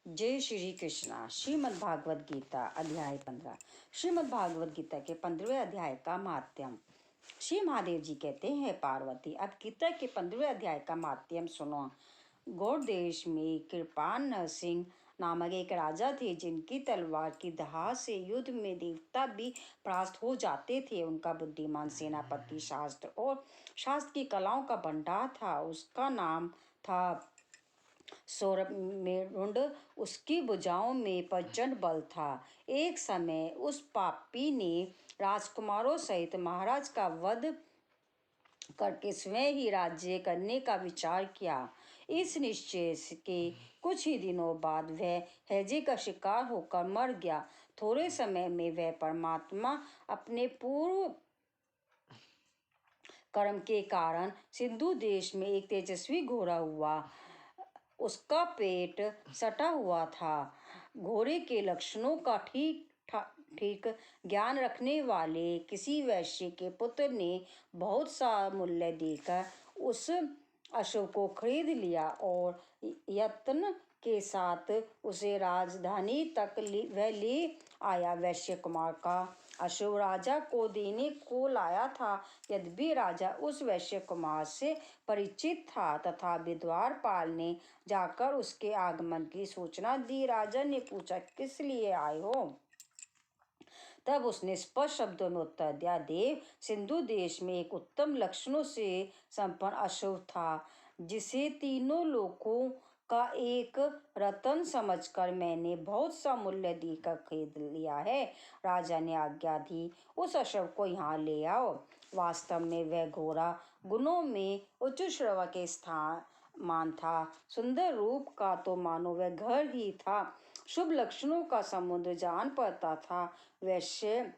जय श्री कृष्णा। श्रीमद् भागवत गीता अध्याय 15। श्रीमद् भागवत गीता के 15वें अध्याय का महात्म्य। श्री महादेव जी कहते हैं, पार्वती अब गीता के 15वें अध्याय का महात्म्य सुनो। गौड़ देश में कृपान नरसिंह नामक एक राजा थे, जिनकी तलवार की धार से युद्ध में देवता भी परास्त हो जाते थे। उनका बुद्धिमान सेनापति शास्त्र और शास्त्र की कलाओं का भंडार था। उसका नाम था सौरभ मेरुंड। उसकी भुजाओं में प्रचंड बल था। एक समय उस पापी ने राजकुमारों सहित महाराज का वध करके स्वयं ही राज्य करने का विचार किया। इस निश्चय के कुछ ही दिनों बाद वह हैजे का शिकार होकर मर गया। थोड़े समय में वह परमात्मा अपने पूर्व कर्म के कारण सिंधु देश में एक तेजस्वी घोड़ा हुआ। उसका पेट सटा हुआ था। घोड़े के लक्षणों का ठीक ज्ञान रखने वाले किसी वैश्य के पुत्र ने बहुत सा मूल्य देकर उस अश्व को खरीद लिया और यत्न के साथ उसे राजधानी तक वह ले आया। वैश्य कुमार का अश्व राजा को देने को लाया था। यद्यपि राजा उस वैश्य कुमार से परिचित था तथा द्वारपाल ने जाकर उसके आगमन की सूचना दी। राजा ने पूछा, किस लिए आए हो? तब उसने स्पष्ट शब्दों में उत्तर दिया, देव, सिंधु देश में एक उत्तम लक्षणों से संपन्न अश्व था, जिसे तीनों लोकों का एक रत्न समझकर मैंने बहुत सा मूल्य देकर खरीद लिया है। राजा ने आज्ञा दी, उस अश्व को यहाँ ले आओ। वास्तव में वह घोड़ा गुणों में उच्च श्रवा के मान था। सुंदर रूप का तो मानो वह घर ही था। शुभ लक्षणों का समुद्र जान पड़ता था। वैश्य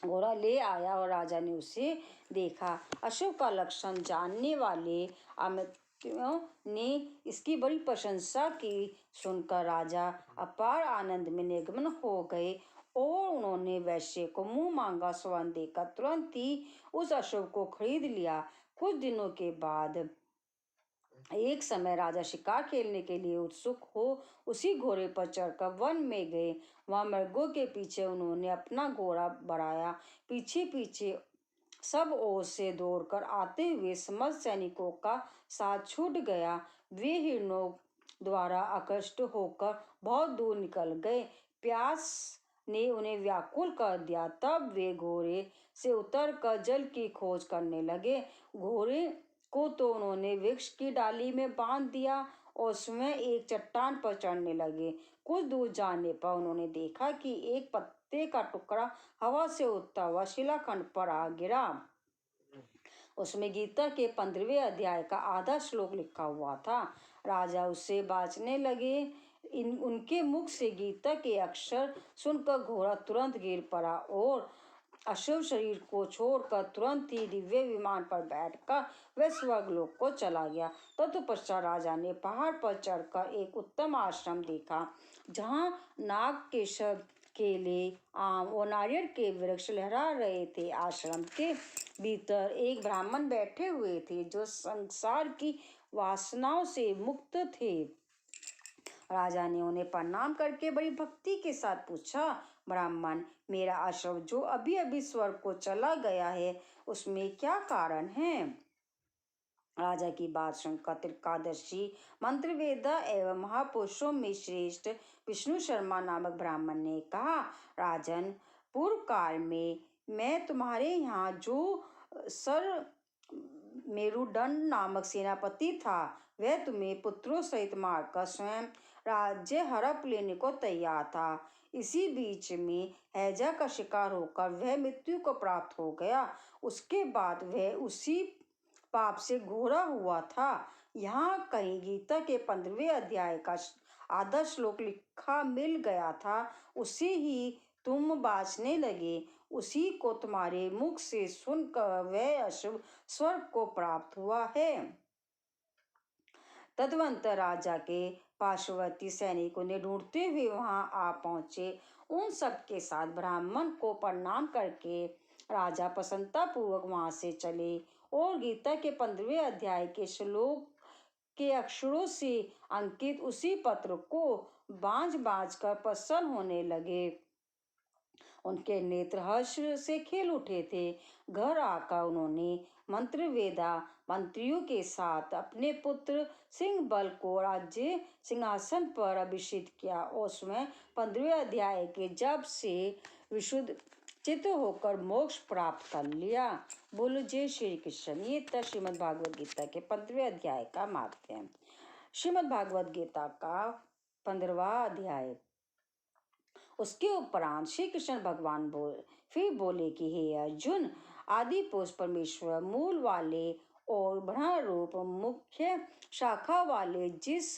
घोड़ा ले आया और राजा ने उसे देखा। अशुभ का लक्षण जानने वाले अमित्रों ने इसकी बड़ी प्रशंसा की। सुनकर राजा अपार आनंद में निमग्न हो गए और उन्होंने वैश्य को मुंह मांगा स्वर्ण देकर तुरंत ही उस अशुभ को खरीद लिया। कुछ दिनों के बाद एक समय राजा शिकार खेलने के लिए उत्सुक हो उसी घोड़े पर चढ़कर वन में गए। वहां मृगों के पीछे उन्होंने अपना घोड़ा बढ़ाया। पीछे पीछे सब ओर से दौड़कर आते हुए समस्त सैनिकों का साथ छूट गया। वे हिरणों द्वारा आकृष्ट होकर बहुत दूर निकल गए। प्यास ने उन्हें व्याकुल कर दिया। तब वे घोड़े से उतरकर जल की खोज करने लगे। घोड़े को तो उन्होंने वृक्ष की डाली में बांध दिया और स्वयं एक चट्टान पर चढ़ने लगे। कुछ दूर जाने पर उन्होंने देखा कि एक पत्ते का टुकड़ा हवा से उड़ता हुआ शिलाखंड पर आ गिरा। उसमें गीता के 15वें अध्याय का आधा श्लोक लिखा हुआ था। राजा उससे बाँचने लगे। उनके मुख से गीता के अक्षर सुनकर घोड़ा तुरंत गिर पड़ा और अशुभ शरीर को छोड़कर तुरंत ही दिव्य विमान पर बैठकर वह स्वर्गलोक को चला गया। तत्पश्चात राजा ने पहाड़ पर चढ़कर एक उत्तम आश्रम देखा, जहाँ नाग केशर, केले, आम और नारियल के वृक्ष लहरा रहे थे। आश्रम के भीतर एक ब्राह्मण बैठे हुए थे, जो संसार की वासनाओं से मुक्त थे। राजा ने उन्हें प्रणाम करके बड़ी भक्ति के साथ पूछा, ब्राह्मण, मेरा अश्व जो अभी अभी स्वर्ग को चला गया है, उसमें क्या कारण है? राजा की बात सुनकर त्रिकादर्शी मंत्रवेदा एवं महापुरुषों में श्रेष्ठ विष्णु शर्मा नामक ब्राह्मण ने कहा, राजन, पूर्व काल में मैं तुम्हारे यहाँ जो सर मेरुदंड नामक सेनापति था, वह तुम्हें पुत्रों सहित मारकर स्वयं राज्य हड़प लेने को तैयार था। इसी बीच में हैजा का शिकार होकर वह मृत्यु को प्राप्त हो गया। उसके बाद वह उसी पाप से घोरा हुआ था। यहाँ कहीं गीता के 15वें अध्याय का आधा श्लोक लिखा मिल गया था। उसे ही तुम बाँचने लगे। उसी को तुम्हारे मुख से सुनकर वह अशुभ स्वर्ग को प्राप्त हुआ है। तदनंतर राजा के पार्श्ववर्ती सैनिकों ने ढूंढते हुए वहां आ पहुंचे। उन सब के साथ ब्राह्मण को प्रणाम करके राजा प्रसन्नता पूर्वक वहां से चले और गीता के 15वें अध्याय के श्लोक के अक्षरों से अंकित उसी पत्र को बाँझ बाँझ कर प्रसन्न होने लगे। उनके नेत्र हर्ष से खिल उठे थे। घर आकर उन्होंने मंत्रवेदा मंत्रियों के साथ अपने पुत्र सिंहबल को राज्य सिंहासन पर अभिषिक्त किया और स्वयं 15वें अध्याय के जप से विशुद्ध चित्त होकर मोक्ष प्राप्त कर लिया। बोलो जय श्री कृष्ण। ये था श्रीमद् भागवत गीता के 15वें अध्याय का माध्यम। श्रीमद् भागवत गीता का 15वां अध्याय। उसके उपरांत श्री कृष्ण भगवान फिर बोले कि हे अर्जुन, आदि पुरुष परमेश्वर मूल वाले और ब्रह्म रूप मुख्य शाखा वाले जिस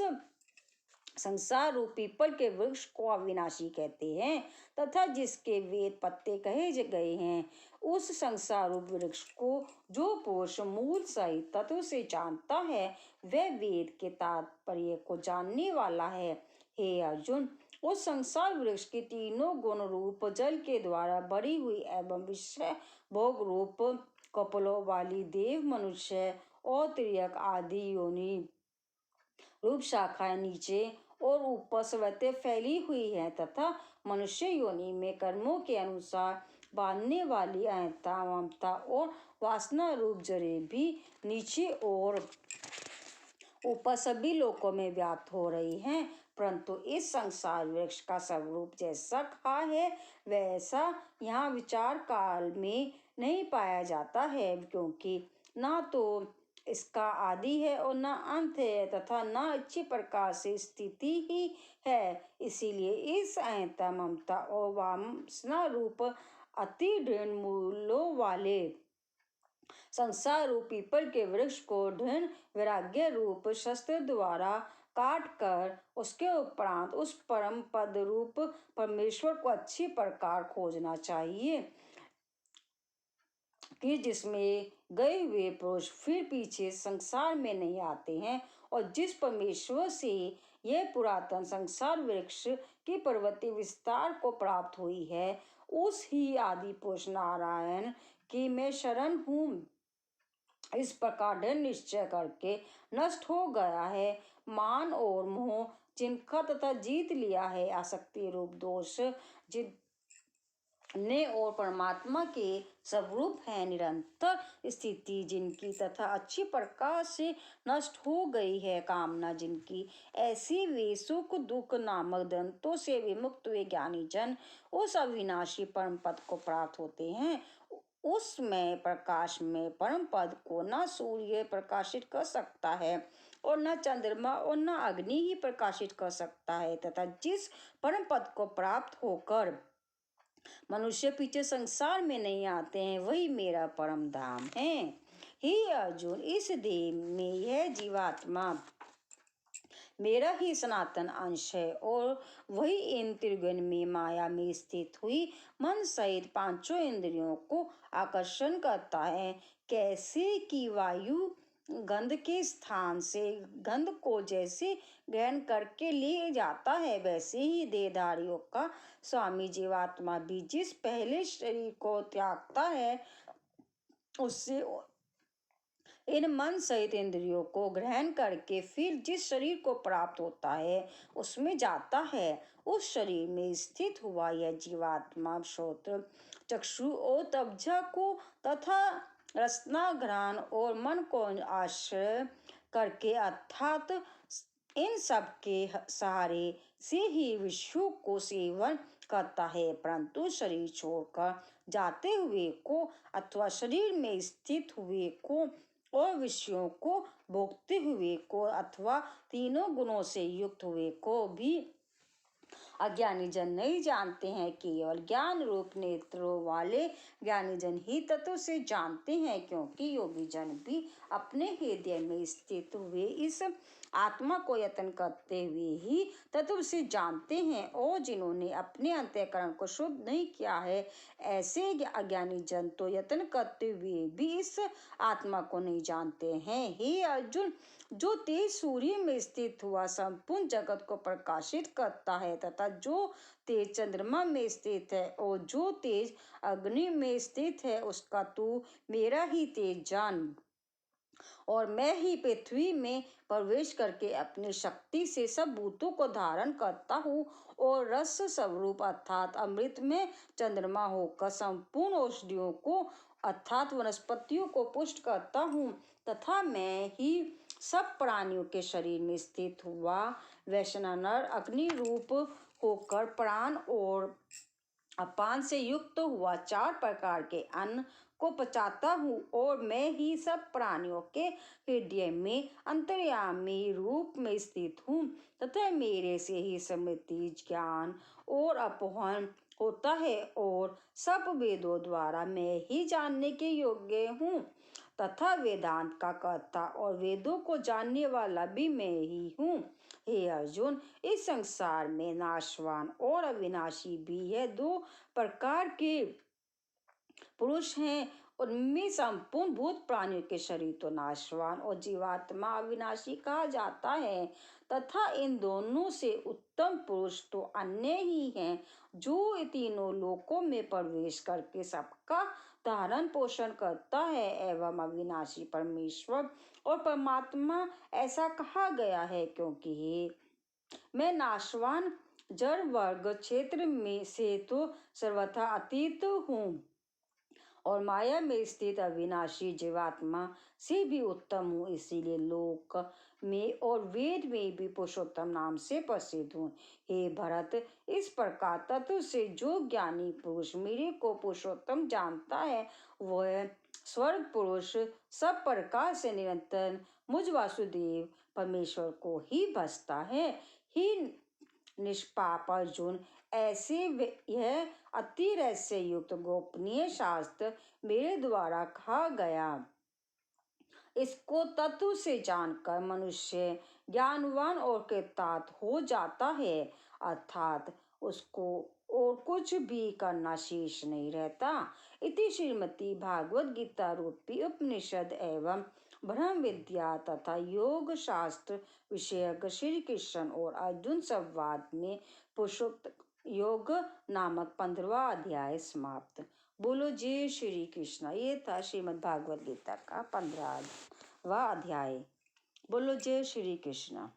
संसार रूप पीपल के वृक्ष को अविनाशी कहते हैं तथा जिसके वेद पत्ते कहे गए हैं, उस संसार रूप वृक्ष को जो पुरुष मूल सहित तत्व से जानता है वह वेद के तात्पर्य को जानने वाला है। हे अर्जुन, उस संसार वृक्ष के तीनों गुण रूप जल के द्वारा बढ़ी हुई एवं विषय भोग रूप कपलों वाली देव, मनुष्य और त्रियक आदि योनि रूप शाखाएं नीचे और ऊपर सर्वत्र फैली हुई है तथा मनुष्य योनि में कर्मों के अनुसार बांधने वाली अहंता, ममता और वासना रूप जड़े भी नीचे और ऊपर सभी लोकों में व्याप्त हो रही हैं। परंतु इस संसार वृक्ष का स्वरूप जैसा कहा है वैसा यहाँ विचार काल में नहीं पाया जाता है, क्योंकि ना तो इसका आदि है और न अंत है तथा न अच्छी प्रकार से स्थिति ही है। इसीलिए इस अहंता, ममता और वासना रूप अति दृढ़ मूलों वाले संसार रूप पीपल के वृक्ष को दृढ़ वैराग्य रूप शस्त्र द्वारा काट कर उसके उपरांत उस परम पद रूप परमेश्वर को अच्छी प्रकार खोजना चाहिए कि जिसमें गए हुए पुरुष फिर पीछे संसार में नहीं आते हैं और जिस परमेश्वर से यह पुरातन संसार वृक्ष की पर्वतीय विस्तार को प्राप्त हुई है, उस ही आदि पुरुष नारायण की मैं शरण हूँ। इस प्रकार दृढ़ निश्चय करके नष्ट हो गया है मान और मोह जिनका तथा जीत लिया है आसक्ति रूप दोष जिनने और परमात्मा के स्वरूप है निरंतर स्थिति जिनकी तथा अच्छी प्रकार से नष्ट हो गई है कामना जिनकी, ऐसी वे सुख दुख नामक दंतों से विमुक्त हुए ज्ञानी जन उस अविनाशी परम पद को प्राप्त होते हैं। उसमें प्रकाश में परम पद को न सूर्य प्रकाशित कर सकता है और न चंद्रमा और न अग्नि ही प्रकाशित कर सकता है तथा जिस परम पद को प्राप्त होकर मनुष्य पीछे संसार में नहीं आते हैं वही मेरा परम धाम है। हे अर्जुन, इस देह में यह जीवात्मा मेरा ही सनातन अंश है और वही इन त्रिगुण में माया में स्थित हुई मन सहित पांचों इंद्रियों को आकर्षण करता है। कैसे कि वायु गंध के स्थान से गंध को जैसे ग्रहण करके ले जाता है, वैसे ही देहधारियों का स्वामी जीवात्मा भी जिस पहले शरीर को त्यागता है उससे इन मन सहित इंद्रियों को ग्रहण करके फिर जिस शरीर को प्राप्त होता है उसमें जाता है। उस शरीर में स्थित हुआ यह जीवात्मा श्रोत्र चक्षु और तब्जा को तथा रसना घ्राण और मन को आश्रय करके अर्थात इन सब के सहारे से ही विषयों को सेवन करता है, परंतु शरीर छोड़कर जाते हुए को अथवा शरीर में स्थित हुए को और विषयों को भोगते हुए को अथवा तीनों गुणों से युक्त हुए को भी अज्ञानी जन नहीं जानते हैं। केवल ज्ञान रूप नेत्रों वाले ज्ञानी जन ही तत्व से जानते हैं, क्योंकि योगी जन भी अपने हृदय में स्थित हुए इस आत्मा को यत्न करते हुए ही तत्व से जानते हैं और जिन्होंने अपने अंतःकरण को शुद्ध नहीं किया है ऐसे अज्ञानी जन तो यत्न करते हुए भी इस आत्मा को नहीं जानते हैं। हे अर्जुन, जो तेज सूर्य में स्थित हुआ संपूर्ण जगत को प्रकाशित करता है तथा जो तेज चंद्रमा में स्थित है और जो तेज अग्नि में स्थित है उसका तू मेरा ही तेज जान। और मैं ही पृथ्वी में प्रवेश करके अपनी शक्ति से सब भूतों को धारण करता हूँ और रस स्वरूप अर्थात अमृत में चंद्रमा होकर संपूर्ण औषधियों को अर्थात वनस्पतियों को पुष्ट करता हूँ तथा मैं ही सब प्राणियों के शरीर में स्थित हुआ वैश्वानर अग्नि रूप होकर प्राण और अपान से युक्त हुआ 4 प्रकार के अन्न को पचाता हूँ और मैं ही सब प्राणियों के हृदय में अंतर्यामी रूप में स्थित हूँ तथा मेरे से ही स्मृति ज्ञान और अपहरण होता है और सब वेदों द्वारा मैं ही जानने के योग्य हूँ तथा वेदांत का कर्ता और वेदों को जानने वाला भी मैं ही हूँ। हे अर्जुन, इस संसार में नाशवान और अविनाशी भी है 2 प्रकार के पुरुष हैं। उनमें संपूर्ण भूत प्राणियों के शरीर तो नाशवान और जीवात्मा अविनाशी कहा जाता है तथा इन दोनों से उत्तम पुरुष तो अन्य ही हैं जो तीनों लोकों में प्रवेश करके सबका धारण पोषण करता है एवं अविनाशी परमेश्वर और परमात्मा ऐसा कहा गया है क्योंकि मैं नाशवान जड़ वर्ग क्षेत्र में से तो सर्वथा अतीत हूँ और माया में स्थित अविनाशी जीवात्मा से भी उत्तम हूँ इसीलिए लोक में और वेद में भी पुरुषोत्तम नाम से प्रसिद्ध हूँ। हे भरत, इस प्रकार तत्व से जो ज्ञानी पुरुष मेरे को पुरुषोत्तम जानता है वह स्वर्ग पुरुष सब प्रकार से निरंतर मुझ वासुदेव परमेश्वर को ही भजता है। ही निष्पाप अर्जुन, ऐसे यह अति रहस्य युक्त गोपनीय शास्त्र मेरे द्वारा कहा गया इसको तत्व से जानकर मनुष्य ज्ञानवान और कृतार्थ हो जाता है अर्थात उसको और कुछ भी करना शेष नहीं रहता। इति श्रीमती भागवत गीता रूपी उपनिषद एवं ब्रह्म विद्या तथा योग शास्त्र विषयक श्री कृष्ण और अर्जुन संवाद में पुरुषोत्तम योग नामक 15वां अध्याय समाप्त। बोलो जय श्री कृष्ण। ये था श्रीमद् भागवत गीता का 15वां अध्याय। बोलो जय श्री कृष्ण।